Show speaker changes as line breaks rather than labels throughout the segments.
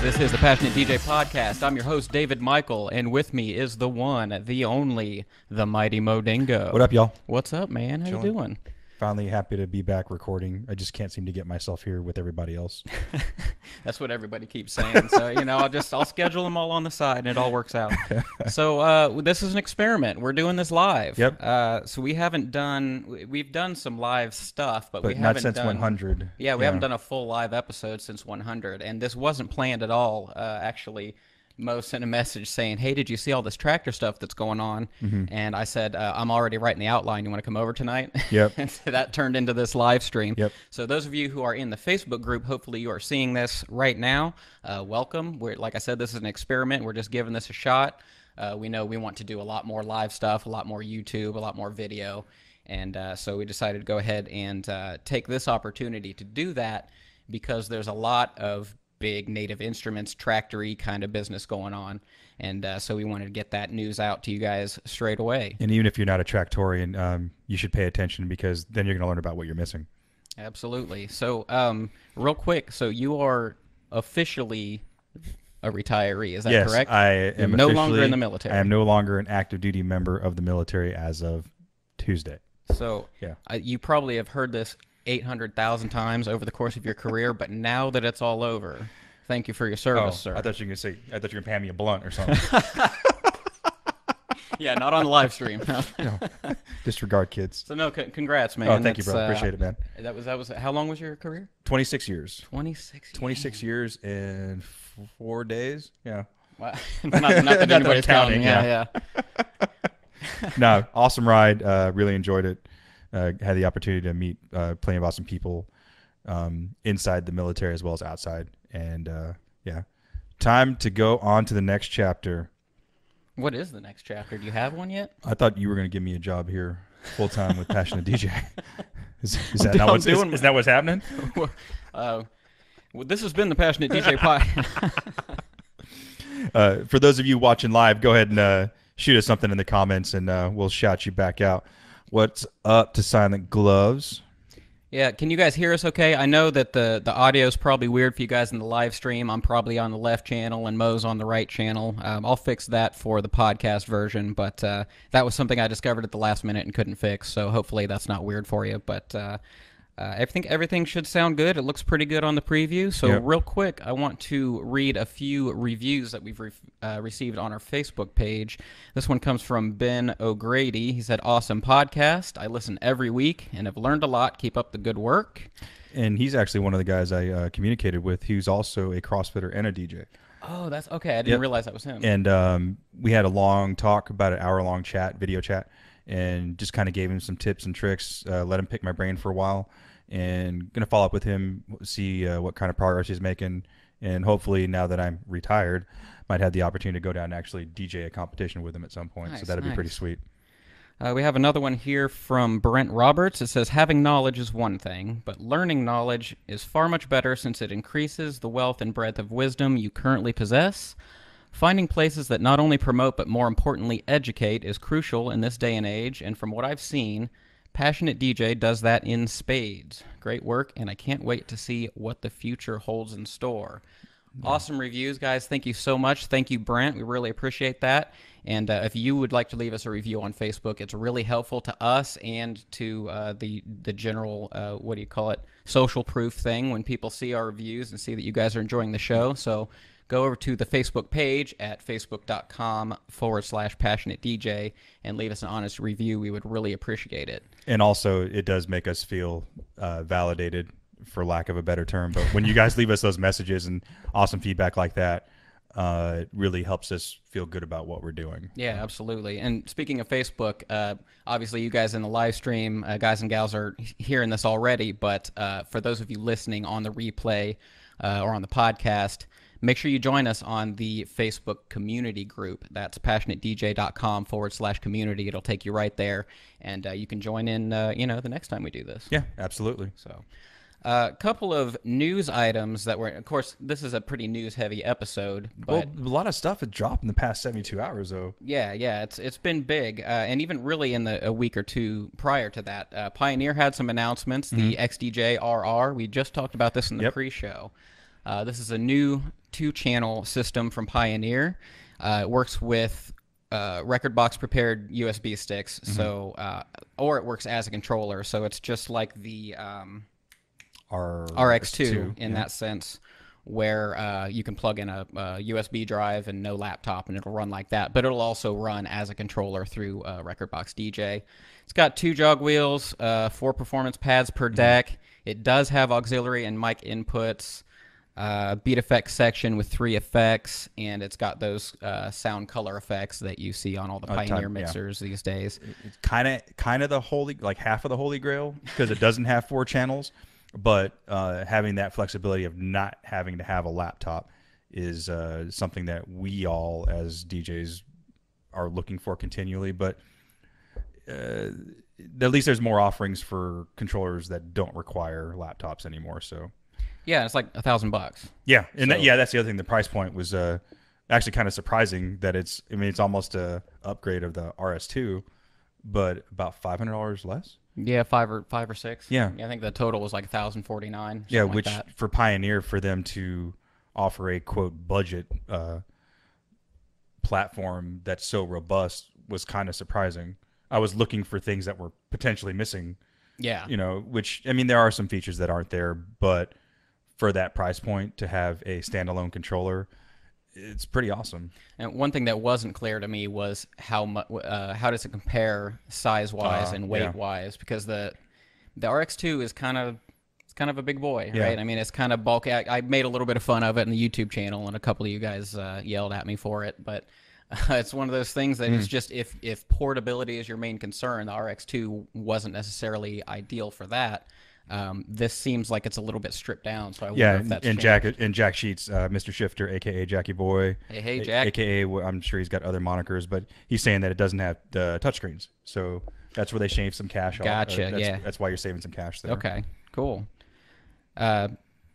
This is the Passionate DJ Podcast. I'm your host, David Michael, and with me is the one, the only, the mighty Modingo.
What up, y'all?
What's up, man? How you doing?
Finally happy to be back recording. I just can't seem to get myself here with everybody else.
That's what everybody keeps saying. So, I'll schedule them all on the side, and it all works out. So, this is an experiment. We're doing this live.
Yep.
So we've done some live stuff, but we
not
haven't
since
done
100.
Yeah, we haven't done a full live episode since 100, and this wasn't planned at all. Actually, Mo sent a message saying, "Hey, did you see all this tractor stuff that's going on?"
Mm-hmm.
And I said, "I'm already writing the outline. You want to come over tonight?"
Yep.
And so that turned into this live stream.
Yep.
So those of you who are in the Facebook group, hopefully you are seeing this right now. Welcome. Like I said, this is an experiment. We're just giving this a shot. We know we want to do a lot more live stuff, a lot more YouTube, a lot more video. And so we decided to go ahead and take this opportunity to do that because there's a lot of big Native Instruments, tractor-y kind of business going on. And so we wanted to get that news out to you guys straight away.
And even if you're not a tractorian, you should pay attention because then you're going to learn about what you're missing.
Absolutely. So real quick, so you are officially a retiree, is that correct?
Yes, I am
no longer in the military.
I am no longer an active duty member of the military as of Tuesday.
So you probably have heard this 800,000 times over the course of your career, but now that it's all over, thank you for your service, sir.
I thought you were going to hand me a blunt or something.
Yeah, not on the live stream.
No, disregard kids.
So no, congrats, man.
Oh, thank you, bro. Appreciate it, man.
That was. How long was your career?
26 years.
26
years and 4 days. Yeah.
Wow. not that anybody's counting. Yeah.
No, awesome ride. Really enjoyed it. Had the opportunity to meet plenty of awesome people inside the military as well as outside. And time to go on to the next chapter. What
is the next chapter? Do you have one yet?
I thought you were going to give me a job here full time with Passionate DJ. Is that what's happening?
Well, this has been the Passionate DJ Pod.
For those of you watching live, go ahead and shoot us something in the comments, and we'll shout you back out. What's up to Silent Gloves?
Yeah, can you guys hear us okay? I know that the audio is probably weird for you guys in the live stream. I'm probably on the left channel and Mo's on the right channel. I'll fix that for the podcast version, but that was something I discovered at the last minute and couldn't fix, so hopefully that's not weird for you. But I think everything should sound good. It looks pretty good on the preview. So real quick, I want to read a few reviews that we've received on our Facebook page. This one comes from Ben OGrady. He said, "Awesome podcast. I listen every week and have learned a lot. Keep up the good work."
And he's actually one of the guys I communicated with. He's also a CrossFitter and a DJ.
Oh, that's okay. I didn't realize that was him.
And we had a long talk, about an hour-long video chat, and just kind of gave him some tips and tricks, let him pick my brain for a while, and going to follow up with him, see what kind of progress he's making, and hopefully now that I'm retired, might have the opportunity to go down and actually DJ a competition with him at some point. Nice, so that'd be pretty sweet.
We have another one here from Brent Roberts. It says, "Having knowledge is one thing, but learning knowledge is far much better since it increases the wealth and breadth of wisdom you currently possess. Finding places that not only promote but more importantly educate is crucial in this day and age, and from what I've seen, Passionate DJ does that in spades. Great work, and I can't wait to see what the future holds in store." Awesome reviews, guys. Thank you so much. Thank you, Brent. We really appreciate that. And if you would like to leave us a review on Facebook, it's really helpful to us and to the general, social proof thing when people see our reviews and see that you guys are enjoying the show. So go over to the Facebook page at facebook.com/PassionateDJ and leave us an honest review. We would really appreciate it.
And also, it does make us feel validated, for lack of a better term. But when you guys leave us those messages and awesome feedback like that, it really helps us feel good about what we're doing.
Yeah, absolutely. And speaking of Facebook, obviously you guys in the live stream, guys and gals, are hearing this already. But for those of you listening on the replay or on the podcast, make sure you join us on the Facebook community group. That's passionatedj.com/community. It'll take you right there, and you can join in, the next time we do this.
Yeah, absolutely.
So a couple of news items that were, of course, this is a pretty news-heavy episode. But
a lot of stuff has dropped in the past 72 hours, though.
Yeah, it's been big, and even really in a week or two prior to that. Pioneer had some announcements, the XDJ-RR. We just talked about this in the pre-show. This is a new 2-channel system from Pioneer. It works with record box prepared USB sticks, so or it works as a controller. So it's just like the RX2 in that sense, where you can plug in a USB drive and no laptop, and it'll run like that. But it'll also run as a controller through Record Box DJ. It's got 2 jog wheels, 4 performance pads per deck. It does have auxiliary and mic inputs, beat effects section with 3 effects, and it's got those sound color effects that you see on all the Pioneer mixers these days.
It's kind of the holy, like half of the holy grail, because it doesn't have 4 channels, but having that flexibility of not having to have a laptop is something that we all as DJs are looking for continually. But at least there's more offerings for controllers that don't require laptops anymore. So
yeah, it's like $1,000.
Yeah, and that's the other thing. The price point was actually kind of surprising that it's. I mean, it's almost a upgrade of the RS2, but about $500 less.
Yeah, five or six.
Yeah,
I think the total was like $1,049.
Yeah, which for Pioneer, for them to offer a quote budget platform that's so robust was kind of surprising. I was looking for things that were potentially missing.
Yeah,
which, I mean, there are some features that aren't there, but for that price point to have a standalone controller, it's pretty awesome. And
one thing that wasn't clear to me was how does it compare size-wise and weight-wise, because the RX2 is kind of a big boy, right? I mean, it's kind of bulky. I made a little bit of fun of it in the YouTube channel, and a couple of you guys yelled at me for it, but it's one of those things that is just, if portability is your main concern, the RX2 wasn't necessarily ideal for that. This seems like it's a little bit stripped down, so I wonder if that's changed.
Jack Sheets, Mr. Shifter, aka Jackie Boy,
hey Jack,
aka I'm sure he's got other monikers, but he's saying that it doesn't have the touchscreens, so that's where they shave some cash off.
Gotcha.
That's why you're saving some cash there.
Okay, cool.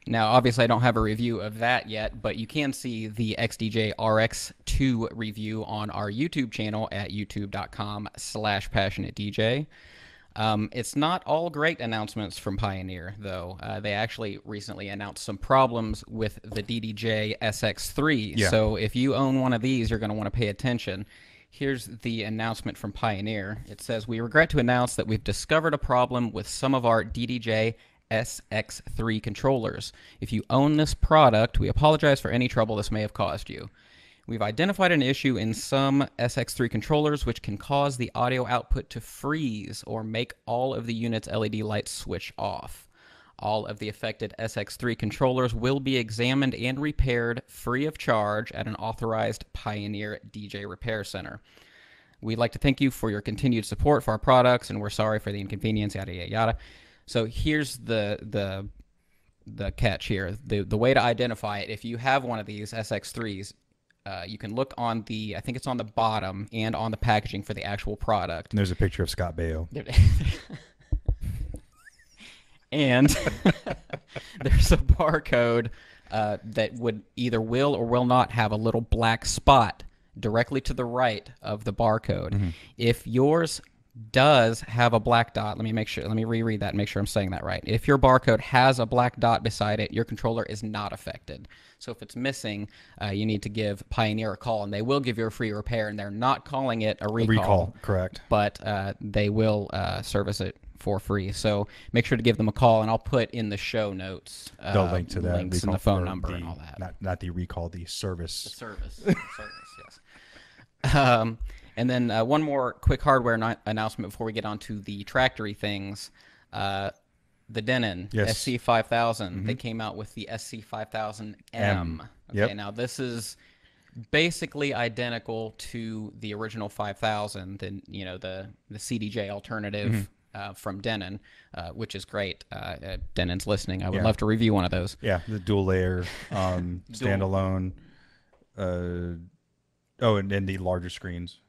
Now, obviously, I don't have a review of that yet, but you can see the XDJ-RX2 review on our YouTube channel at youtube.com/passionatedj. It's not all great announcements from Pioneer, though. They actually recently announced some problems with the DDJ-SX3.
Yeah.
So if you own one of these, you're going to want to pay attention. Here's the announcement from Pioneer. It says, "We regret to announce that we've discovered a problem with some of our DDJ-SX3 controllers. If you own this product, we apologize for any trouble this may have caused you. We've identified an issue in some SX3 controllers which can cause the audio output to freeze or make all of the unit's LED lights switch off. All of the affected SX3 controllers will be examined and repaired free of charge at an authorized Pioneer DJ repair center. We'd like to thank you for your continued support for our products, and we're sorry for the inconvenience, yada, yada, yada." So here's the catch here. The way to identify it, if you have one of these SX3s, you can look on I think it's on the bottom and on the packaging for the actual product.
And there's a picture of Scott Baio.
And there's a barcode that would either will or will not have a little black spot directly to the right of the barcode. If yours does have a black dot, let me reread that and make sure I'm saying that right. If your barcode has a black dot beside it, your controller is not affected. So if it's missing, you need to give Pioneer a call, and they will give you a free repair, and they're not calling it a recall.
Correct.
But they will service it for free. So make sure to give them a call, and I'll put in the show notes
the link to that,
links and the phone number and all that.
Not the recall, the service.
The service. Yes. And then one more quick hardware announcement before we get on to the tractory things. The Denon SC3000. They came out with the SC3000M. Okay, now this is basically identical to the original 5000, and the CDJ alternative from Denon, which is great. Denon's listening. I would love to review one of those.
Yeah, the dual layer standalone. And the larger screens.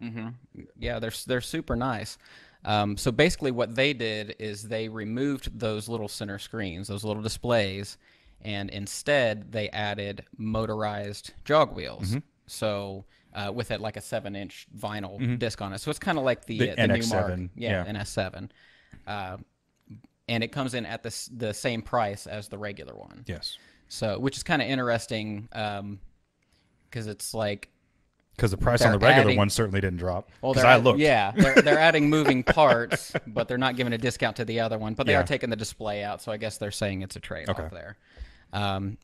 Yeah, they're super nice. So basically what they did is they removed those little center screens, those little displays, and instead they added motorized jog wheels. So with it like a 7-inch vinyl disc on it. So it's kind of like the
NX7.
new Mark. NS7. And it comes in at the same price as the regular one.
Yes.
So, which is kind of interesting, because it's like
because the price on
they're
the regular
adding-
one certainly didn't drop.
well,
Because
they're
I looked.
yeah, they're adding moving parts, but they're not giving a discount to the other one. But they
Yeah.
are taking the display out, so I guess they're saying it's a trade-off
Okay.
there.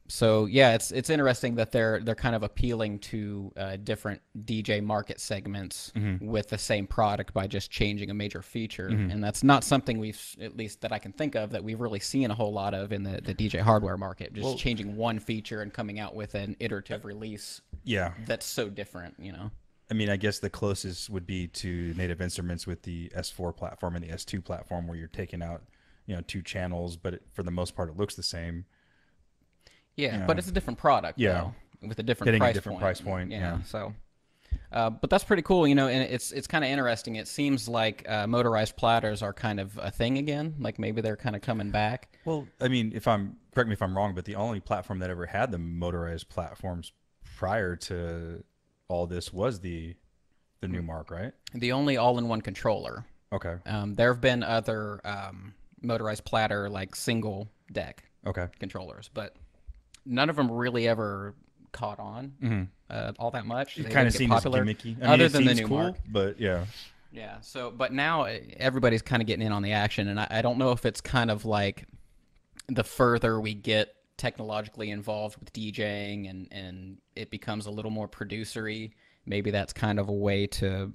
So yeah, it's interesting that they're kind of appealing to different DJ market segments with the same product by just changing a major feature, and that's not something we've, at least that I can think of, that we've really seen a whole lot of in the DJ hardware market. Just changing one feature and coming out with an iterative release.
Yeah.
That's so different, you know.
I mean, I guess the closest would be to Native Instruments with the S4 platform and the S2 platform, where you're taking out, you know, 2 channels, but for the most part, it looks the same.
Yeah,
You know.
but it's a different product,
Yeah.
though, with a different
Hitting a
price
different
point.
price point, yeah.
So, but that's pretty cool, you know, and it's kind of interesting. It seems like motorized platters are kind of a thing again. Like maybe they're kind of coming back.
Well, I mean, correct me if I'm wrong, but the only platform that ever had the motorized platforms prior to all this was the new Mark, right?
The only all-in-one controller.
Okay.
There have been other motorized platter, like single deck
Okay.
controllers, but none of them really ever caught on all that much.
It
They
kind of
didn't
seems
get popular,
gimmicky. I mean,
other
it
than the
seems
new
cool,
Mark.
but yeah.
Yeah. So, but now everybody's kind of getting in on the action, and I don't know if it's kind of like the further we get technologically involved with DJing and it becomes a little more producery, maybe that's kind of a way to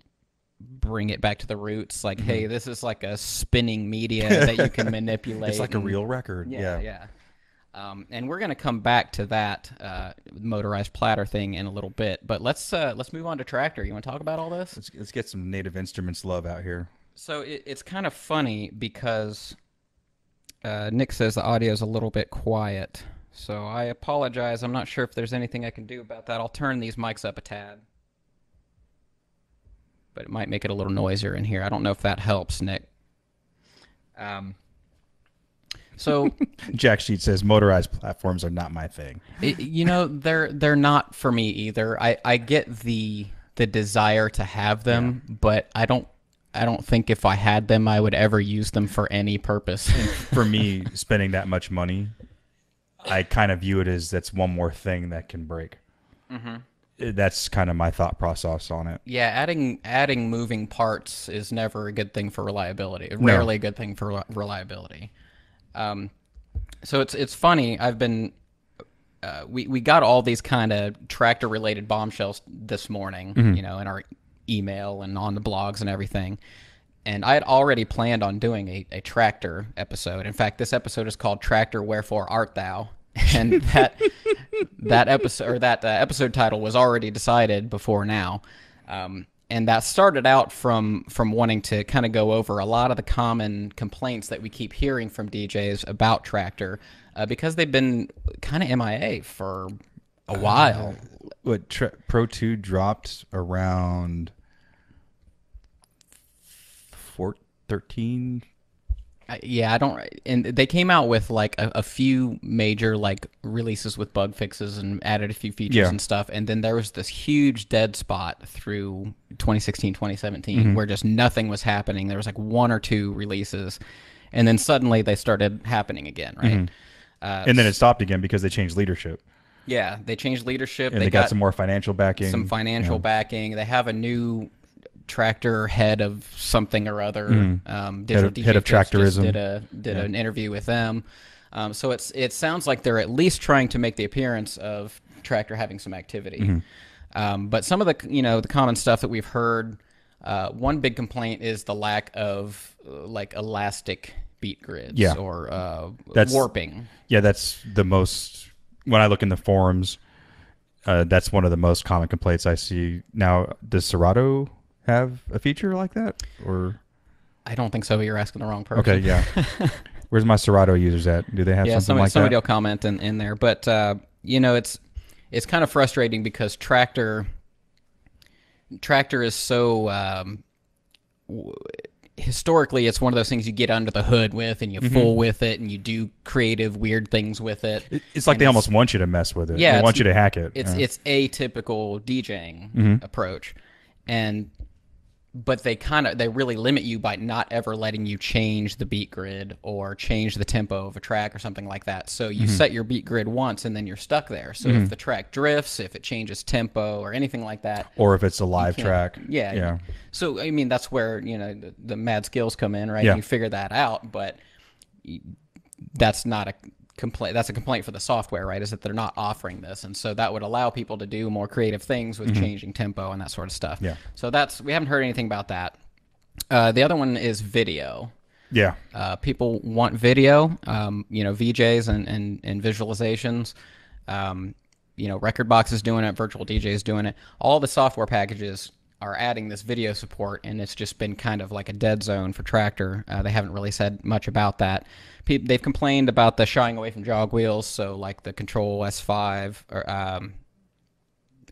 bring it back to the roots. Like, hey, this is like a spinning media that you can manipulate.
It's like a real record.
Yeah. And we're gonna come back to that motorized platter thing in a little bit, but let's move on to Traktor. You want to talk about all this?
Let's get some Native Instruments love out here.
So it's kind of funny because Nick says the audio is a little bit quiet. So I apologize. I'm not sure if there's anything I can do about that. I'll turn these mics up a tad. But it might make it a little noisier in here. I don't know if that helps, Nick. So
Jack Sheet says motorized platforms are not my thing.
you know, they're not for me either. I get the desire to have them, but I don't think if I had them I would ever use them for any purpose.
For me, spending that much money, I kind of view it as that's one more thing that can break. That's kind of my thought process on it.
Yeah, adding moving parts is never a good thing for reliability. Rarely a good thing for reliability. So it's funny. I've been we got all these kind of Traktor related bombshells this morning, you know, in our email and on the blogs and everything. And I had already planned on doing a Traktor episode. In fact, this episode is called Traktor Wherefore Art Thou? And that episode title was already decided before now. And that started out from wanting to kind of go over a lot of the common complaints that we keep hearing from DJs about Traktor, because they've been kind of MIA for a while.
What Pro 2 dropped around 13?
Yeah, I don't. And they came out with like a few major like releases with bug fixes and added a few features and stuff. And then there was this huge dead spot through 2016, 2017 where just nothing was happening. There was like 1 or 2 releases, and then suddenly they started happening again, right?
And then it stopped again because they changed leadership.
Yeah, they changed leadership.
And they got some more financial backing.
Some financial backing. They have a new Traktor head of something or other. Digital DJ
head of
Tips just
Traktorism.
did an interview with them. So it sounds like they're at least trying to make the appearance of Traktor having some activity. But some of the common stuff that we've heard, one big complaint is the lack of like elastic beat grids or
That's
warping.
Yeah, that's the most. When I look in the forums, that's one of the most common complaints I see. Now, does Serato have a feature like that, or
I don't think so, but you're asking the wrong person.
okay, yeah. Where's my Serato users at? Do they have something like
somebody
that?
will comment in there, but you know, it's kind of frustrating because Traktor is so historically it's one of those things you get under the hood with and you fool with it and you do creative weird things with it.
It's like they almost want you to mess with it.
Yeah,
they want you to hack it.
It's atypical DJing approach, and but they really limit you by not ever letting you change the beat grid or change the tempo of a track or something like that. So you set your beat grid once and then you're stuck there. So if the track drifts, if it changes tempo or anything like that,
or if it's a live track.
Yeah. So I mean, that's where the mad skills come in, right?
Yeah.
You figure that out, but that's not a complaint. That's a complaint for the software, right? Is that they're not offering this, and so that would allow people to do more creative things with changing tempo and that sort of stuff.
Yeah.
So we haven't heard anything about that. The other one is video.
Yeah.
People want video. VJs and visualizations. Rekordbox is doing it. Virtual DJ is doing it. All the software packages are adding this video support, and it's just been kind of like a dead zone for Traktor. They haven't really said much about that. They've complained about the shying away from jog wheels, so like the Kontrol S5 or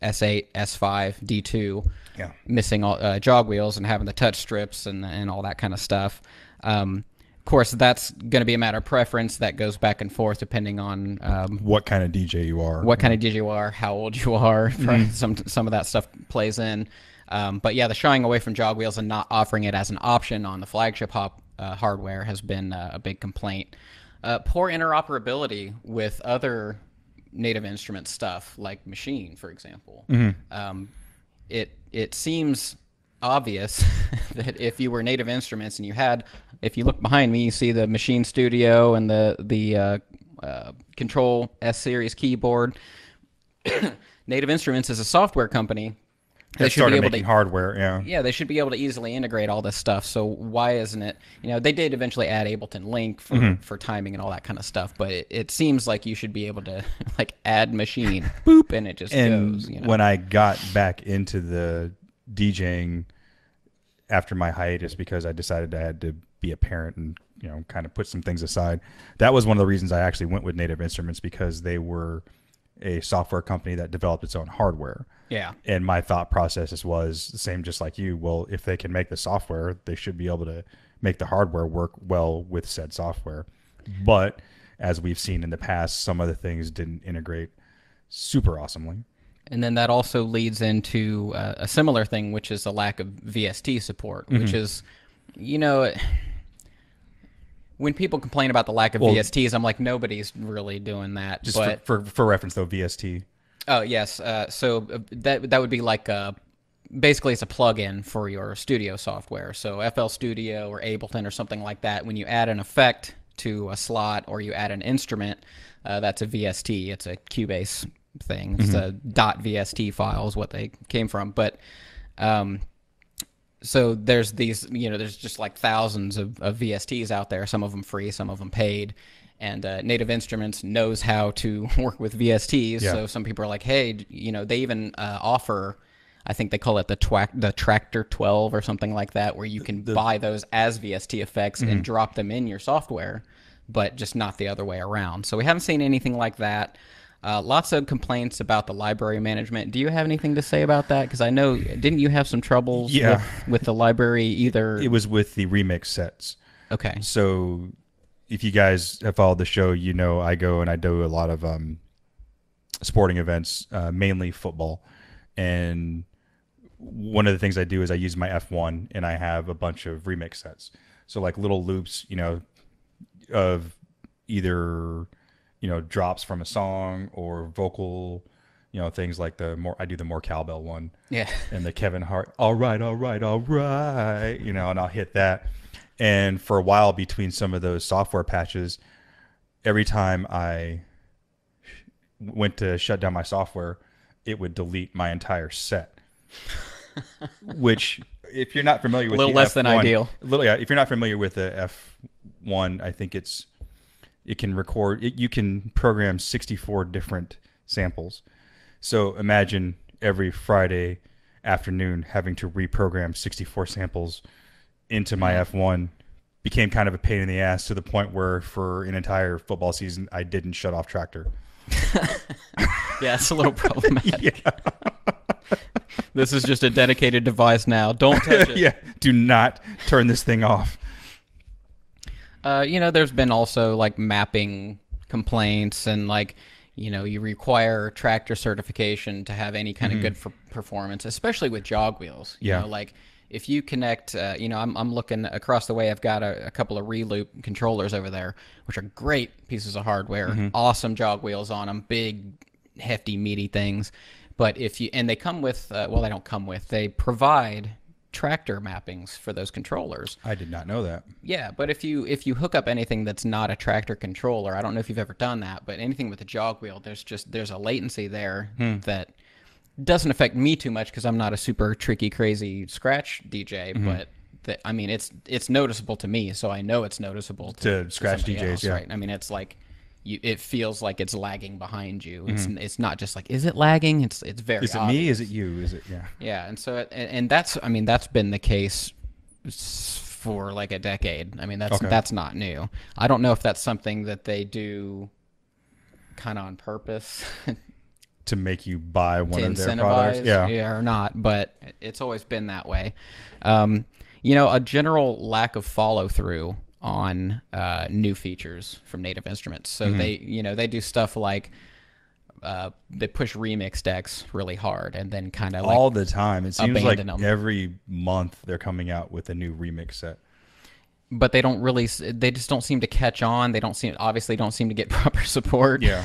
S8, S5, D2, missing all jog wheels and having the touch strips and all that kind of stuff. Of course, that's going to be a matter of preference. That goes back and forth depending on
what kind of DJ you are.
What kind of DJ you are, how old you are. Some of that stuff plays in. But yeah, the shying away from jog wheels and not offering it as an option on the flagship hardware has been a big complaint. Poor interoperability with other Native Instruments stuff, like Machine, for example. It seems obvious that if you were Native Instruments and if you look behind me, you see the Machine Studio and the Kontrol S series keyboard. Native Instruments is a software company.
They started making hardware,
Yeah, they should be able to easily integrate all this stuff. So why isn't it? They did eventually add Ableton Link for timing and all that kind of stuff, but it seems like you should be able to like add Machine, boop, and it just goes.
When I got back into the DJing after my hiatus, because I decided I had to be a parent and kind of put some things aside, that was one of the reasons I actually went with Native Instruments, because they were a software company that developed its own hardware.
Yeah.
And my thought process was the same, just like you. Well, if they can make the software, they should be able to make the hardware work well with said software. But as we've seen in the past, some of the things didn't integrate super awesomely.
And then that also leads into a similar thing, which is the lack of VST support, which is, when people complain about the lack of VSTs, I'm like, nobody's really doing that.
Just for reference, though, VST.
Oh, yes. So that would be like basically it's a plug-in for your studio software. So FL Studio or Ableton or something like that, when you add an effect to a slot or you add an instrument, that's a VST. It's a Cubase thing. It's a .vst file is what they came from. But so there's these, there's just like thousands of VSTs out there, some of them free, some of them paid. And Native Instruments knows how to work with VSTs. Yeah. So some people are like, hey, they even offer, I think they call it the Traktor 12 or something like that, where you can buy those as VST effects and drop them in your software, but just not the other way around. So we haven't seen anything like that. Lots of complaints about the library management. Do you have anything to say about that? Because I know, didn't you have some troubles with the library either?
It was with the remix sets.
Okay.
So if you guys have followed the show, I go and I do a lot of sporting events, mainly football. And one of the things I do is I use my F1 and I have a bunch of remix sets. So like little loops, of either, drops from a song or vocal, things like I do the more cowbell one.
Yeah.
And the Kevin Hart, all right, and I'll hit that. And for a while between some of those software patches, every time I went to shut down my software, it would delete my entire set. Which, if you're not familiar with
a little less than ideal.
If you're not familiar with the F1, I think it can record. You can program 64 different samples. So imagine every Friday afternoon having to reprogram 64 samples into my F1 became kind of a pain in the ass, to the point where for an entire football season I didn't shut off Traktor.
Yeah, it's a little problematic. This is just a dedicated device now. Don't touch it.
Yeah, do not turn this thing off.
There's been also like mapping complaints, and like, you require Traktor certification to have any kind of good performance, especially with jog wheels.
Yeah.
Like if you connect, I'm looking across the way. I've got a couple of reloop controllers over there, which are great pieces of hardware. Awesome jog wheels on them, big, hefty, meaty things. But and they come with, well, they don't come with. They provide Traktor mappings for those controllers.
I did not know that.
Yeah, but if you hook up anything that's not a Traktor controller, I don't know if you've ever done that, but anything with a jog wheel, there's a latency there that doesn't affect me too much because I'm not a super tricky, crazy scratch DJ, but it's noticeable to me, so I know it's noticeable to
scratch
somebody
DJs.
else,
Yeah,
right? I mean, it's like it feels like it's lagging behind you. It's not just like, is it lagging? It's very.
Is it
obvious.
me? Is it you? Is it
Yeah, and so that's been the case for like a decade. I mean, that's not new. I don't know if that's something that they do kind of on purpose.
To make you buy one
to
of their
incentivize,
products,
yeah, or not, but it's always been that way. A general lack of follow through on new features from Native Instruments. So they do stuff like they push remix decks really hard, and then kind of
all the time. It seems like
them.
every month they're coming out with a new remix set.
But they just don't seem to catch on. They don't seem to get proper support.
Yeah,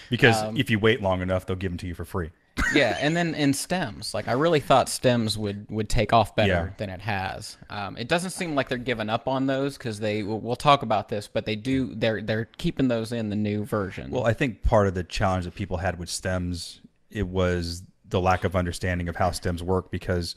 because if you wait long enough, they'll give them to you for free.
Yeah, and then in stems, like I really thought stems would take off better than it has. It doesn't seem like they're giving up on those because we'll talk about this, but they're keeping those in the new version.
Well, I think part of the challenge that people had with stems, it was the lack of understanding of how stems work, because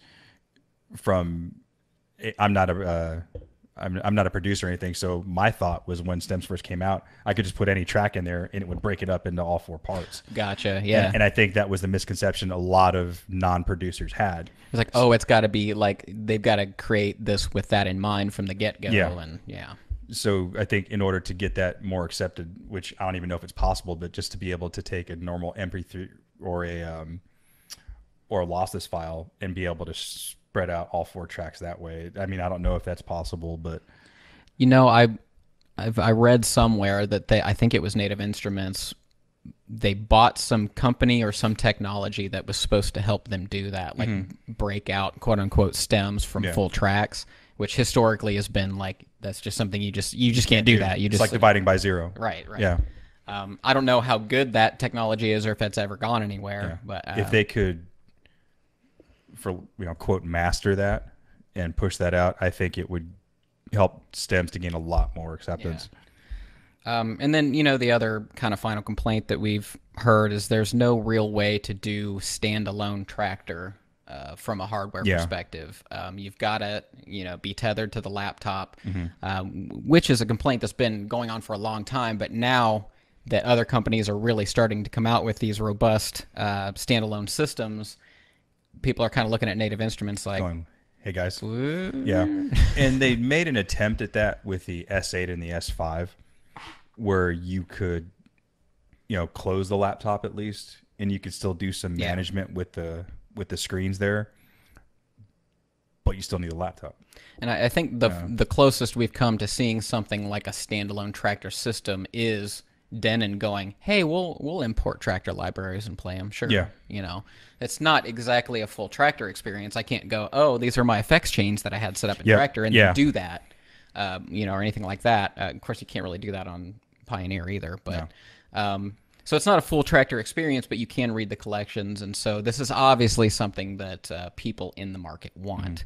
I'm not a producer or anything, so my thought was when stems first came out, I could just put any track in there and it would break it up into all 4 parts.
Gotcha, yeah.
And I think that was the misconception a lot of non-producers had.
It's like, it's got to be like they've got to create this with that in mind from the get-go.
Yeah.
And
So I think in order to get that more accepted, which I don't even know if it's possible, but just to be able to take a normal MP3 or a lossless file and be able to spread out all 4 tracks that way. I mean, I don't know if that's possible, but
I read somewhere that I think it was Native Instruments, they bought some company or some technology that was supposed to help them do that, like break out quote unquote stems from full tracks, which historically has been like, that's just something you just can't do that.
It's like dividing by 0.
Right.
Yeah.
I don't know how good that technology is or if it's ever gone anywhere, but
if they could, quote, master that and push that out, I think it would help stems to gain a lot more acceptance.
Yeah. And then, the other kind of final complaint that we've heard is there's no real way to do standalone Traktor from a hardware perspective. You've got to, be tethered to the laptop, which is a complaint that's been going on for a long time. But now that other companies are really starting to come out with these robust standalone systems, people are kind of looking at Native Instruments like,
going, hey guys.
Whoa.
Yeah. And they made an attempt at that with the S8 and the S5, where you could, close the laptop at least, and you could still do some management with the screens there, but you still need a laptop.
And I think the closest we've come to seeing something like a standalone Traktor system is Denon going, hey, we'll import Traktor libraries and play them. Sure.
Yeah.
It's not exactly a full Traktor experience. I can't go, these are my effects chains that I had set up in Traktor and then do that, or anything like that. Of course, you can't really do that on Pioneer either. But so it's not a full Traktor experience, but you can read the collections. And so this is obviously something that people in the market want.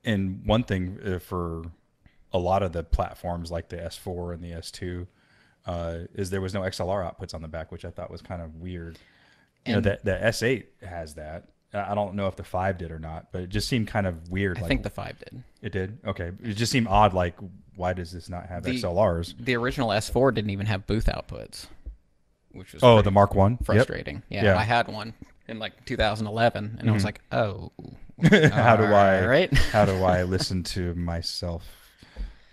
And one thing for a lot of the platforms like the S4 and the S2, is there was no XLR outputs on the back, which I thought was kind of weird. The S8 has that. I don't know if the 5 did or not, but it just seemed kind of weird.
I think the 5 did.
It did? Okay. It just seemed odd, like, why does this not have XLRs?
The original S4 didn't even have booth outputs, which was
the Mark 1?
Frustrating. Yep. Yeah, I had one in like 2011, and I was like,
how do I listen to myself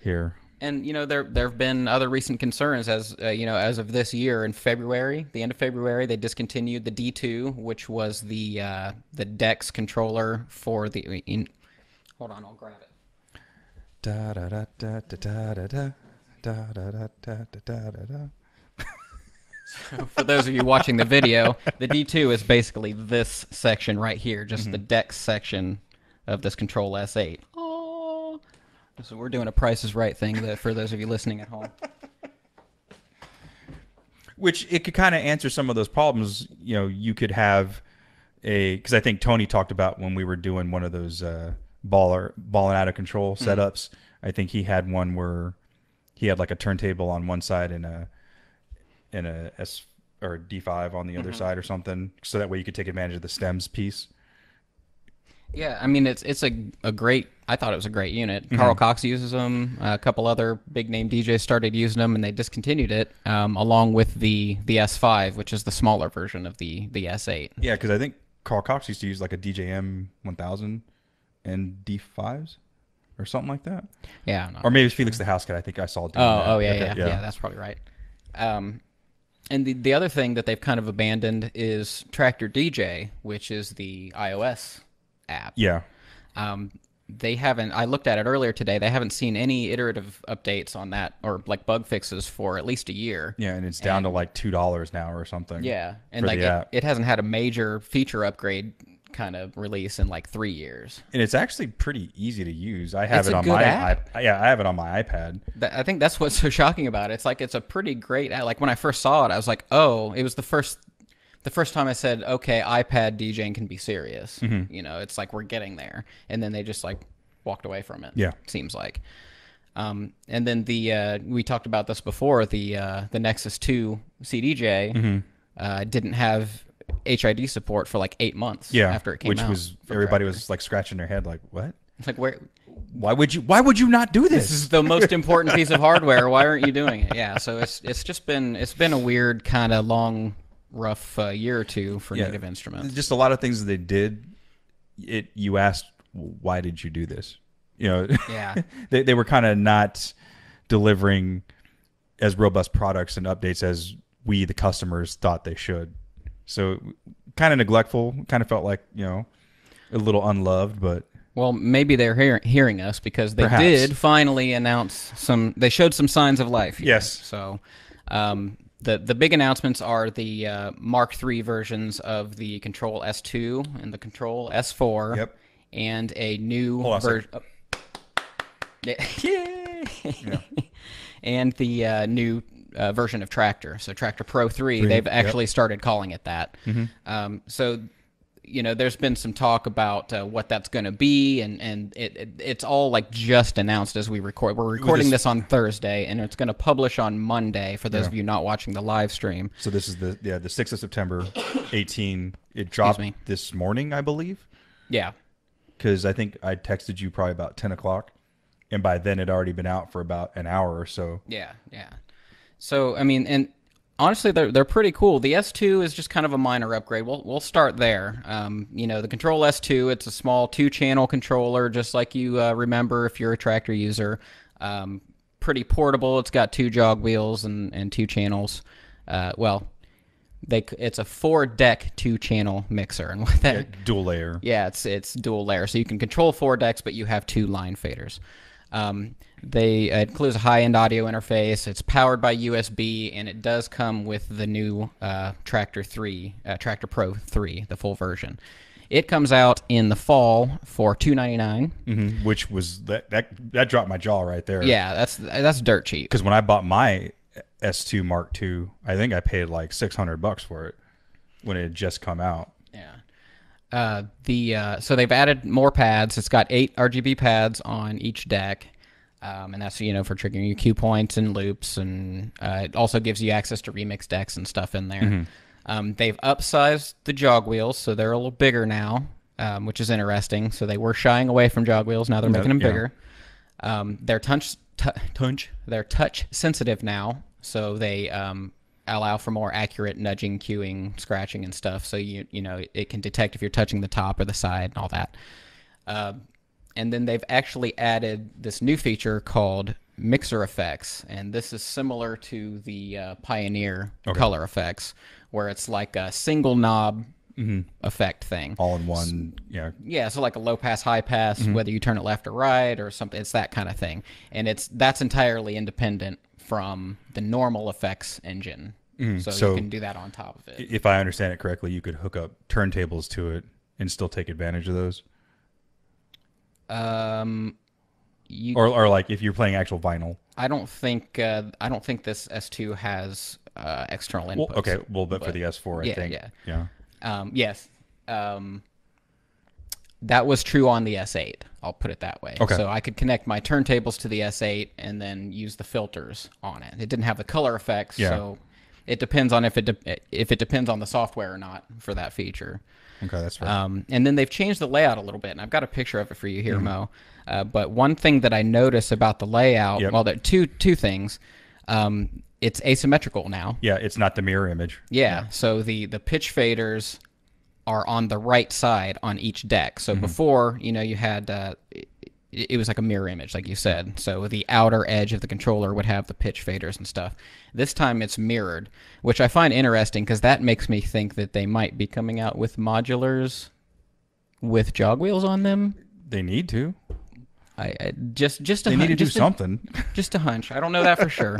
here?
And there have been other recent concerns as of this year in February, the end of February, they discontinued the D2, which was the DEX controller for the. Hold on, I'll grab it.
Da da da da da da da da da da da da da.
So for those of you watching the video, the D2 is basically this section right here, just the DEX section of this Kontrol S8. Oh, so we're doing a Price is Right thing for those of you listening at home.
Which it could kind of answer some of those problems. You know, you could have because I think Tony talked about when we were doing one of those balling out of control setups. I think he had one where he had like a turntable on one side and a S or a D5 on the other side or something, so that way you could take advantage of the stems piece.
Yeah, I mean it's a great. I thought it was a great unit. Carl Cox uses them. A couple other big name DJs started using them, and they discontinued it along with the S5, which is the smaller version of the S8.
Yeah, because I think Carl Cox used to use like a DJM 1000 and D5s or something like that.
Yeah,
or maybe it's Felix the House Cat. I think I saw.
Yeah, that's probably right. And the other thing that they've kind of abandoned is Traktor DJ, which is the iOS app.
Yeah.
They haven't. I looked at it earlier today. They haven't seen any iterative updates on that or like bug fixes for at least a year.
Yeah, and it's down to like $2 now or something.
Yeah, and like it hasn't had a major feature upgrade kind of release in like 3 years.
And it's actually pretty easy to use. I have it on my iPad. Yeah, I have it on my iPad.
I think that's what's so shocking about it. It's like it's a pretty great app. Like when I first saw it, I was like, oh, it was the first time I said, okay, iPad DJing can be serious. You know, it's like we're getting there. And then they just like walked away from it.
Yeah.
Seems like. And then we talked about this before, the Nexus 2 CDJ didn't have HID support for like 8 months after it came out.
Which was, everybody was like scratching their head like, what?
It's like, why
would you not do this?
This is the most important piece of hardware. Why aren't you doing it? Yeah. So it's just been a weird kind of long, rough year or two for Native Instruments.
Just a lot of things that they did. You asked, why did you do this? You know, they were kind of not delivering as robust products and updates as we, the customers, thought they should. So kind of neglectful. Kind of felt like, you know, a little unloved, but.
Well, maybe they're hearing us because they did finally announce they showed some signs of life here.
Yes.
So the big announcements are the Mark III versions of the Kontrol S2 and the Kontrol S4.
Yep.
And a new version. Yeah. And the new version of Traktor. So Traktor Pro 3, they've actually started calling it that. So, you know, there's been some talk about what that's going to be, and it's all like just announced as we record. We're recording this on Thursday, and it's going to publish on Monday for those of you not watching the live stream.
So this is the 6th of September, 18. It dropped this morning, I believe.
Yeah.
Because I think I texted you probably about 10 o'clock, and by then it had already been out for about an hour or so.
Yeah. So, I mean, and honestly, they're pretty cool. The S2 is just kind of a minor upgrade. We'll start there. You know, the Kontrol S2, it's a small 2-channel controller, just like you remember if you're a Traktor user. Pretty portable. It's got 2 jog wheels and 2 channels. It's a 4-deck 2-channel mixer, and with that
dual layer.
Yeah, it's dual layer, so you can control 4 decks, but you have 2 line faders. It includes a high-end audio interface. It's powered by USB, and it does come with the new Traktor Pro 3, the full version. It comes out in the fall for $299,
which was that dropped my jaw right there.
Yeah, that's dirt cheap.
Because when I bought my S2 Mark II, I think I paid like $600 for it when it had just come out.
Yeah. So they've added more pads. It's got 8 RGB pads on each deck. And that's, you know, for triggering your cue points and loops, and it also gives you access to remix decks and stuff in there. They've upsized the jog wheels, so they're a little bigger now, which is interesting. So they were shying away from jog wheels. Now they're making them bigger. They're they're touch sensitive now, so they allow for more accurate nudging, cueing, scratching, and stuff. So you know it can detect if you're touching the top or the side and all that. And then they've actually added this new feature called mixer effects, and this is similar to the Pioneer color effects, where it's like a single knob effect thing.
All in one, yeah.
Yeah, so like a low pass, high pass, whether you turn it left or right or something, it's that kind of thing. And that's entirely independent from the normal effects engine. So you can do that on top of it.
If I understand it correctly, you could hook up turntables to it and still take advantage of those.
You,
or like if you're playing actual vinyl.
I don't think this S2 has external
Well,
inputs.
okay, well, but for the S4, I
yeah,
think,
yeah.
yeah.
Yes. That was true on the S8. I'll put it that way.
Okay.
So I could connect my turntables to the S8 and then use the filters on it. It didn't have the color effects,
Yeah.
so it depends on if it depends on the software or not for that feature.
Okay, that's fair.
And then they've changed the layout a little bit, and I've got a picture of it for you here, Mo. But one thing that I notice about the layout,
Yep.
well, there are two things. It's asymmetrical now.
Yeah, it's not the mirror image.
Yeah. So the pitch faders are on the right side on each deck. So before, you had it was like a mirror image, like you said. So the outer edge of the controller would have the pitch faders and stuff. This time it's mirrored, which I find interesting because that makes me think that they might be coming out with modulars with jog wheels on them.
They need to.
I just a
They need to do
just
something.
just a hunch. I don't know that for sure.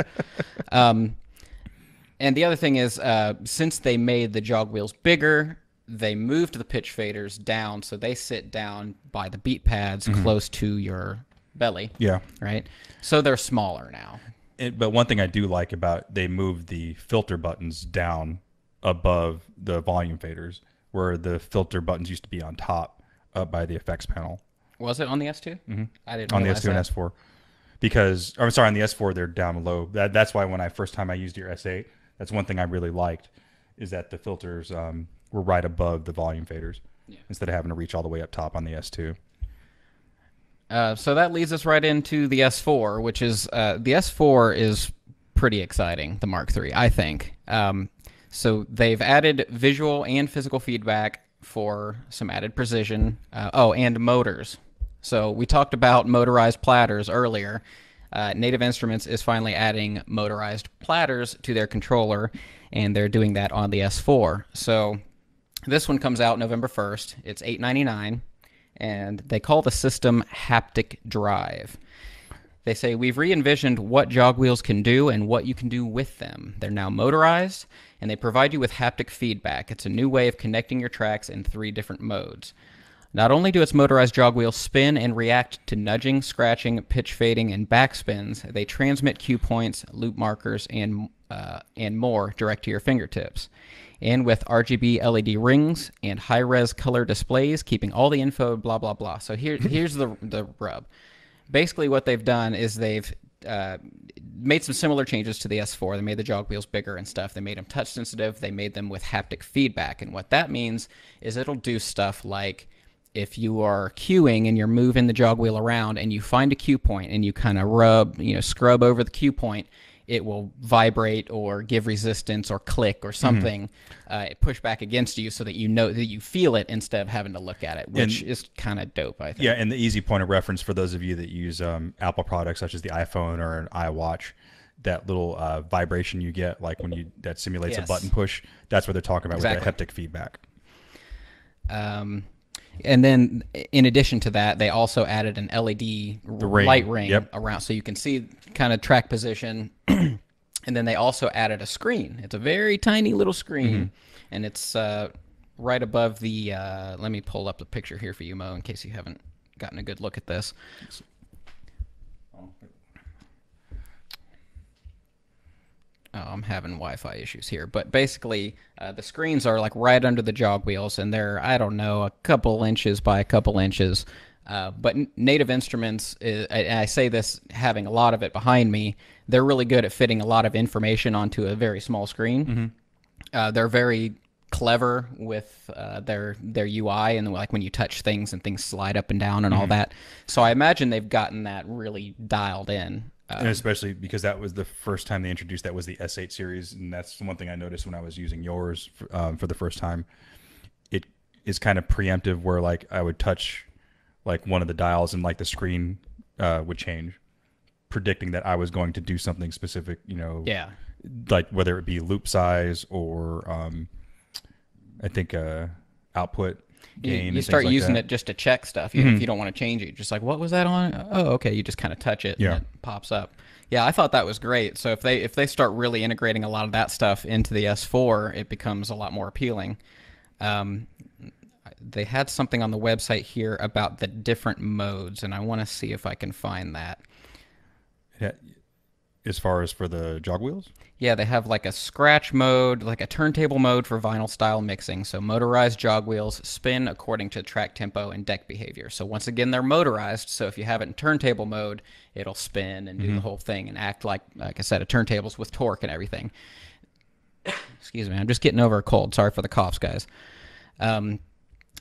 And the other thing is, since they made the jog wheels bigger, they moved the pitch faders down so they sit down by the beat pads close to your belly.
Yeah.
Right? So they're smaller now.
But one thing I do like about they moved the filter buttons down above the volume faders, where the filter buttons used to be on top, up by the effects panel.
Was it on the S2? Mm-hmm. I didn't
on the
realize
S2 and
that.
S4, because I'm sorry, on the S4 they're down low. That's why when I first time I used your S8, that's one thing I really liked, is that the filters were right above the volume faders instead of having to reach all the way up top on the S2.
So that leads us right into the S4, which is the S4 is pretty exciting, the Mark III, I think. So they've added visual and physical feedback for some added precision. And motors. So we talked about motorized platters earlier. Native Instruments is finally adding motorized platters to their controller, and they're doing that on the S4. So this one comes out November 1st. It's $8.99, and they call the system Haptic Drive. They say, we've re-envisioned what jog wheels can do and what you can do with them. They're now motorized, and they provide you with haptic feedback. It's a new way of connecting your tracks in 3 different modes. Not only do its motorized jog wheels spin and react to nudging, scratching, pitch fading, and backspins, they transmit cue points, loop markers, and more direct to your fingertips. And with RGB LED rings and high-res color displays, keeping all the info, blah, blah, blah. So here's the rub. Basically what they've done is they've made some similar changes to the S4. They made the jog wheels bigger and stuff. They made them touch sensitive. They made them with haptic feedback. And what that means is it'll do stuff like if you are cueing and you're moving the jog wheel around and you find a cue point and you kind of scrub over the cue point, it will vibrate or give resistance or click or something, push back against you so that you know that you feel it instead of having to look at it, which is kind of dope, I think.
Yeah, and the easy point of reference for those of you that use Apple products such as the iPhone or an iWatch, that little vibration you get, like when that simulates a button push, that's what they're talking about with that haptic feedback.
And then, in addition to that, they also added an LED light ring around, so you can see kind of track position. And then they also added a screen. It's a very tiny little screen, and it's right above the. Let me pull up the picture here for you, Mo, in case you haven't gotten a good look at this. Oh, I'm having Wi-Fi issues here, but basically the screens are like right under the jog wheels, and they're, I don't know, a couple inches by a couple inches. But Native Instruments, I say this having a lot of it behind me, they're really good at fitting a lot of information onto a very small screen. They're very clever with their UI, and like when you touch things and things slide up and down and all that. So I imagine they've gotten that really dialed in.
And especially because that was the first time they introduced that was the S8 series, and that's one thing I noticed when I was using yours for the first time. It is kind of preemptive, where like I would touch like one of the dials and like the screen would change, predicting that I was going to do something specific. Like whether it be loop size or I think output.
You start using it just to check stuff, even if you don't want to change it. Just like, what was that on? Oh, okay. You just kind of touch it and it pops up. Yeah, I thought that was great. So if they start really integrating a lot of that stuff into the S4, it becomes a lot more appealing. they had something on the website here about the different modes, and I want to see if I can find that.
Yeah. As far as for the jog wheels?
Yeah, they have like a scratch mode, like a turntable mode for vinyl style mixing. So motorized jog wheels spin according to track tempo and deck behavior. So once again, they're motorized. So if you have it in turntable mode, it'll spin and do the whole thing and act like I said, a turntables with torque and everything. Excuse me, I'm just getting over a cold. Sorry for the coughs, guys. And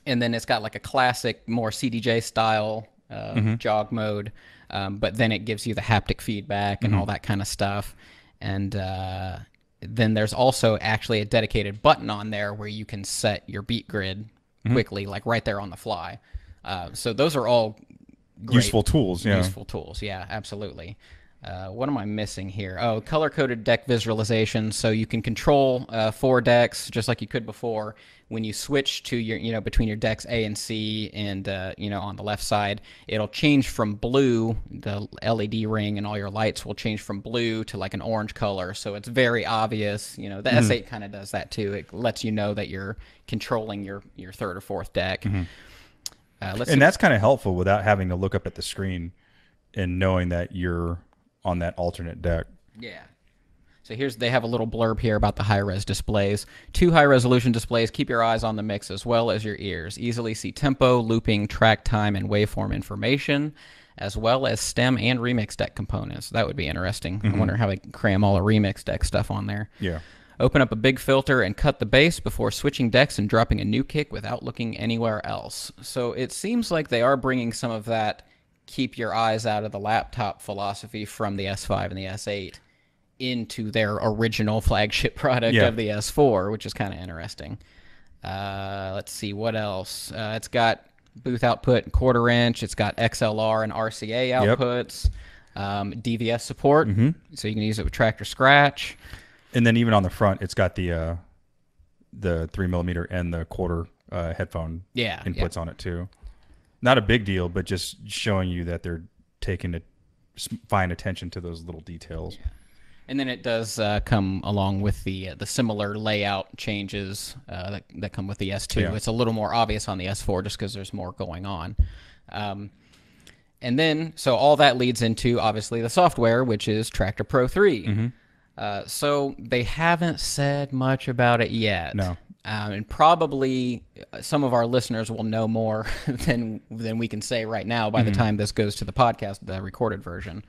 then it's got like a classic, more CDJ style jog mode, but then it gives you the haptic feedback and all that kind of stuff. And then there's also actually a dedicated button on there where you can set your beat grid quickly, like right there on the fly. So those are all great,
useful tools. Yeah.
Useful tools, yeah, absolutely. What am I missing here? Oh, color-coded deck visualization. So you can control 4 decks just like you could before. When you switch to your, between your decks A and C, and on the left side, it'll change from blue. The LED ring and all your lights will change from blue to like an orange color. So it's very obvious. The S8 kind of does that too. It lets you know that you're controlling your third or fourth deck.
And that's kind of helpful without having to look up at the screen and knowing that you're on that alternate deck.
Yeah. So they have a little blurb here about the high-res displays. 2 high-resolution displays keep your eyes on the mix as well as your ears. Easily see tempo, looping, track time, and waveform information, as well as stem and remix deck components. That would be interesting. I wonder how they can cram all the remix deck stuff on there.
Yeah.
Open up a big filter and cut the bass before switching decks and dropping a new kick without looking anywhere else. So it seems like they are bringing some of that keep your eyes out of the laptop philosophy from the S5 and the S8 into their original flagship product of the S4, which is kind of interesting. Let's see, what else? It's got booth output, 1/4 inch. It's got XLR and RCA outputs, DVS support, so you can use it with Traktor Scratch.
And then even on the front, it's got the 3mm and the 1/4 headphone inputs on it too. Not a big deal, but just showing you that they're taking fine attention to those little details.
Yeah. And then it does come along with the similar layout changes that come with the S2. Yeah. It's a little more obvious on the S4 just because there's more going on. And then, so all that leads into, obviously, the software, which is Traktor Pro 3. So they haven't said much about it yet.
No.
And probably some of our listeners will know more than we can say right now by the time this goes to the podcast, the recorded version.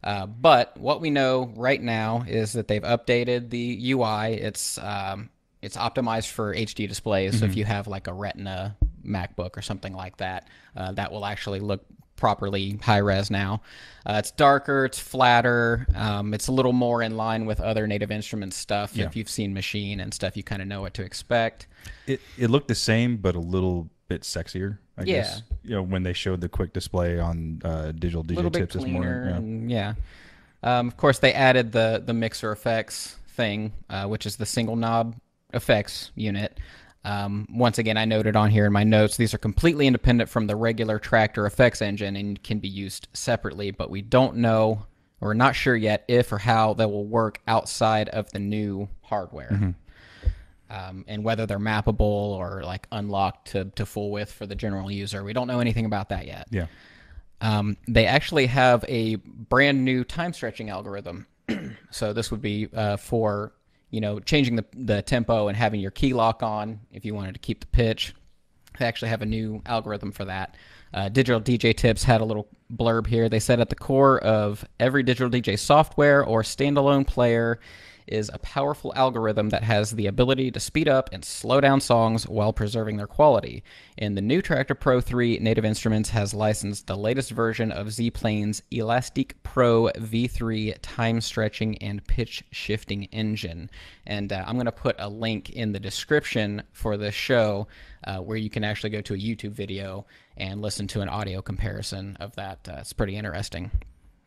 But what we know right now is that they've updated the UI. It's optimized for HD displays. So if you have like a Retina MacBook or something like that, that will actually look properly high res now. It's darker, it's flatter, it's a little more in line with other Native Instruments stuff. If you've seen Machine and stuff, you kind of know what to expect. It
looked the same, but a little bit sexier, I guess. When they showed the quick display on Digital DJ Tips this morning.
Of course, they added the mixer effects thing, which is the single knob effects unit. Once again, I noted on here in my notes, these are completely independent from the regular Traktor effects engine and can be used separately, but we don't know, or we're not sure yet, if or how they will work outside of the new hardware. And whether they're mappable or like unlocked to full width for the general user. We don't know anything about that yet. They actually have a brand new time stretching algorithm. So this would be for changing the tempo and having your key lock on if you wanted to keep the pitch. They actually have a new algorithm for that. Digital DJ Tips had a little blurb here. They said at the core of every digital DJ software or standalone player is a powerful algorithm that has the ability to speed up and slow down songs while preserving their quality. And the new Traktor Pro 3 Native Instruments has licensed the latest version of Z-Plane's Elastic Pro V3 time stretching and pitch shifting engine. And I'm going to put a link in the description for this show where you can actually go to a YouTube video and listen to an audio comparison of that. It's pretty interesting.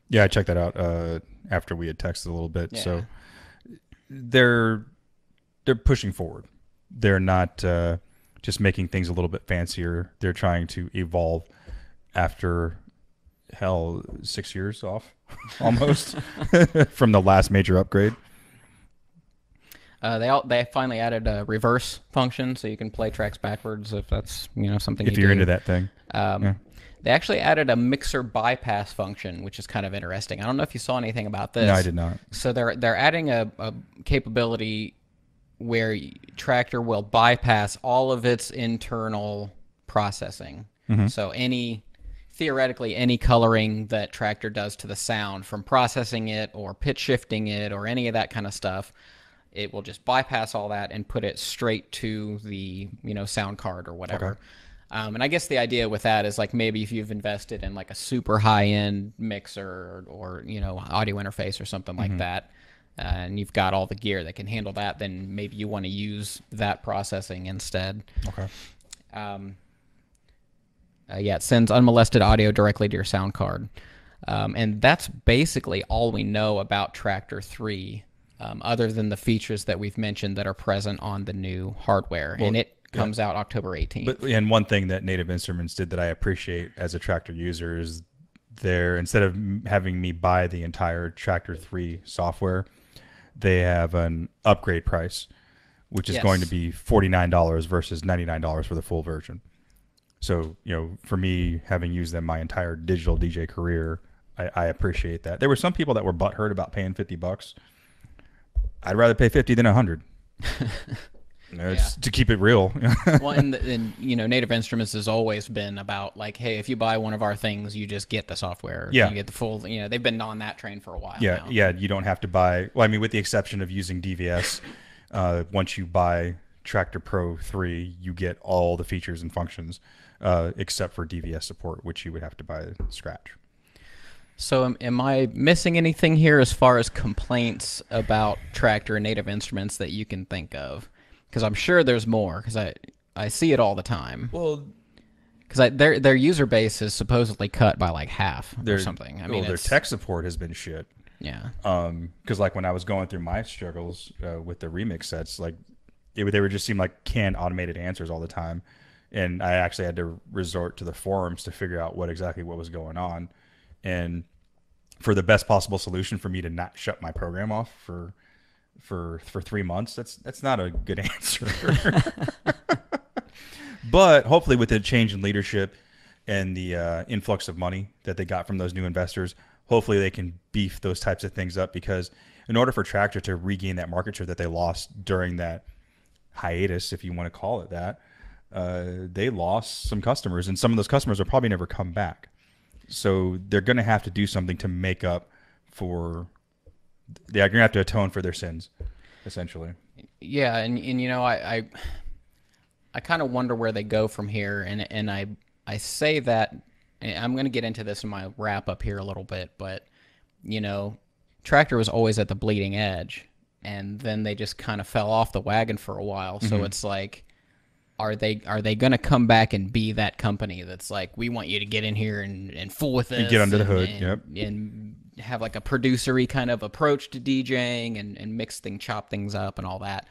Yeah, I checked that out after we had texted a little bit. So they're pushing forward. They're not just making things a little bit fancier. They're trying to evolve after 6 years off almost from the last major upgrade.
They finally added a reverse function, so you can play tracks backwards if that's something
If
you
you're
do.
into that thing. Yeah.
They actually added a mixer bypass function, which is kind of interesting. I don't know if you saw anything about this.
No, I did not.
So they're adding a capability where Traktor will bypass all of its internal processing. So theoretically any coloring that Traktor does to the sound, from processing it or pitch shifting it or any of that kind of stuff, it will just bypass all that and put it straight to the sound card or whatever.
Okay.
And I guess the idea with that is like maybe if you've invested in like a super high end mixer or audio interface or something like that, and you've got all the gear that can handle that, then maybe you want to use that processing instead.
Okay.
Yeah, it sends unmolested audio directly to your sound card. And that's basically all we know about Traktor 3, other than the features that we've mentioned that are present on the new hardware. And it comes out October 18th.
And one thing that Native Instruments did that I appreciate as a Traktor user is instead of having me buy the entire Traktor 3 software, they have an upgrade price, which is going to be $49 versus $99 for the full version. So, for me, having used them my entire digital DJ career, I appreciate that. There were some people that were butthurt about paying $50. I'd rather pay 50 than 100. It's to keep it real.
Well, and Native Instruments has always been about like, hey, if you buy one of our things, you just get the software.
Yeah.
You get the full. They've been on that train for a while.
Yeah,
now.
yeah. You don't have to buy. Well, I mean, with the exception of using DVS, once you buy Traktor Pro 3, you get all the features and functions, except for DVS support, which you would have to buy scratch.
So am I missing anything here as far as complaints about Traktor and Native Instruments that you can think of? Because I'm sure there's more, because I see it all the time.
Well,
because their user base is supposedly cut by like half or something. I mean,
their tech support has been shit.
Yeah.
Because like when I was going through my struggles with the remix sets, like they would just seem like canned automated answers all the time, and I actually had to resort to the forums to figure out what was going on, and for the best possible solution for me to not shut my program off for 3 months, that's not a good answer. But hopefully with the change in leadership and the influx of money that they got from those new investors, hopefully they can beef those types of things up, because in order for Traktor to regain that market share that they lost during that hiatus, if you want to call it that, they lost some customers, and some of those customers will probably never come back. So they're going to have to do something to make up for. They're going to have to atone for their sins, essentially.
Yeah, and I kind of wonder where they go from here, and I say that, and I'm going to get into this in my wrap up here a little bit, but Traktor was always at the bleeding edge, and then they just kind of fell off the wagon for a while. So it's like, are they going to come back and be that company that's like, we want you to get in here and fool with this,
and get under the hood,
and have like a producery kind of approach to DJing and chop things up and all that.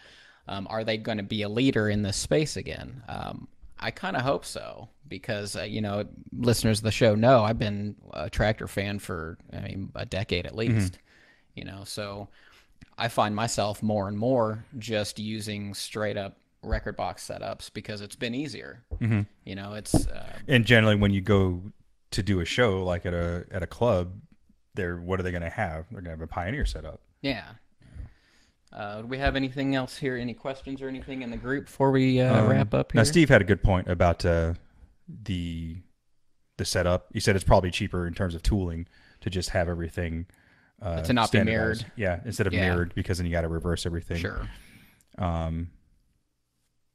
Are they going to be a leader in this space again? I kind of hope so, because listeners of the show know I've been a Traktor fan for a decade at least. So I find myself more and more just using straight up record box setups because it's been easier. It's
and generally when you go to do a show like at a club, what are they going to have? They're going to have a Pioneer setup.
Yeah. Do we have anything else here? Any questions or anything in the group before we wrap up here?
Now, Steve had a good point about the setup. He said it's probably cheaper in terms of tooling to just have everything
to not be mirrored.
Yeah, instead of mirrored, because then you got to reverse everything.
Sure.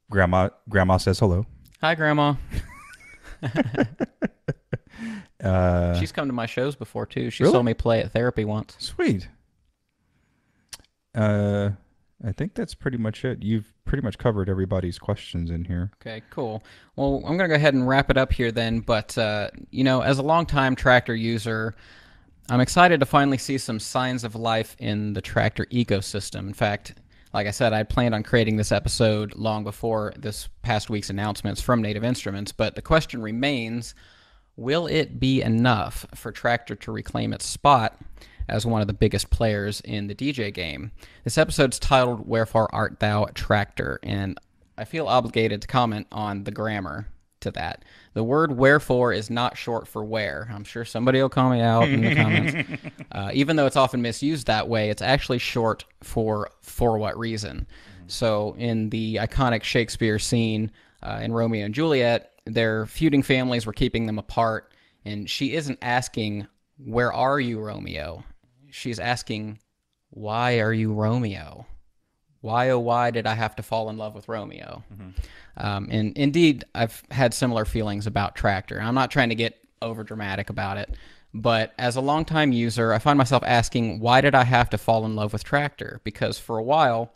Grandma says hello.
Hi, Grandma. She's come to my shows before too. She saw me play at therapy once.
Sweet. I think that's pretty much it. You've pretty much covered everybody's questions in here.
Okay, cool. Well, I'm going to go ahead and wrap it up here then. But, as a longtime Traktor user, I'm excited to finally see some signs of life in the Traktor ecosystem. In fact, like I said, I planned on creating this episode long before this past week's announcements from Native Instruments. But the question remains, will it be enough for Traktor to reclaim its spot as one of the biggest players in the DJ game. This episode's titled Wherefore Art Thou Traktor, and I feel obligated to comment on the grammar to that. The word wherefore is not short for where. I'm sure somebody will call me out in the comments. Even though it's often misused that way, it's actually short for what reason. So in the iconic Shakespeare scene in Romeo and Juliet, their feuding families were keeping them apart, and she isn't asking, "Where are you, Romeo?" She's asking, "Why are you Romeo? Why, oh, why did I have to fall in love with Romeo?" And indeed, I've had similar feelings about Traktor. I'm not trying to get over dramatic about it, but as a longtime user, I find myself asking, why did I have to fall in love with Traktor? Because for a while,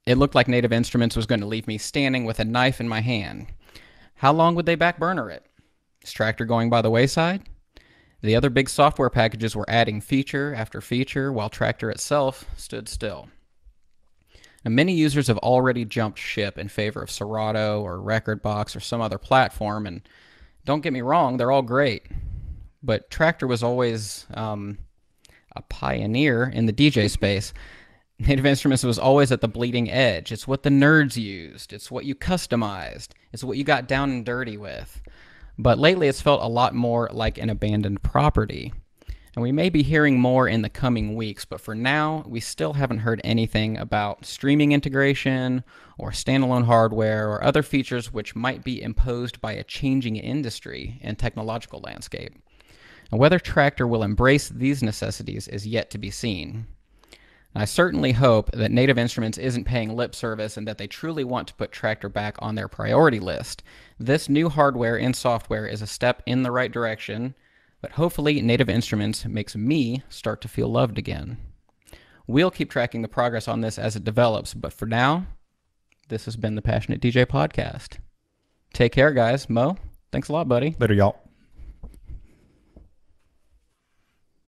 it looked like Native Instruments was going to leave me standing with a knife in my hand. How long would they back burner it? Is Traktor going by the wayside? The other big software packages were adding feature after feature, while Traktor itself stood still. Now, many users have already jumped ship in favor of Serato or Rekordbox or some other platform, and don't get me wrong, they're all great. But Traktor was always a pioneer in the DJ space. Native Instruments was always at the bleeding edge. It's what the nerds used. It's what you customized. It's what you got down and dirty with. But lately it's felt a lot more like an abandoned property. And we may be hearing more in the coming weeks, but for now, we still haven't heard anything about streaming integration or standalone hardware or other features which might be imposed by a changing industry and technological landscape. And whether Traktor will embrace these necessities is yet to be seen. I certainly hope that Native Instruments isn't paying lip service and that they truly want to put Traktor back on their priority list. This new hardware and software is a step in the right direction, but hopefully Native Instruments makes me start to feel loved again. We'll keep tracking the progress on this as it develops, but for now, this has been the Passionate DJ Podcast. Take care, guys. Mo, thanks a lot, buddy.
Later, y'all.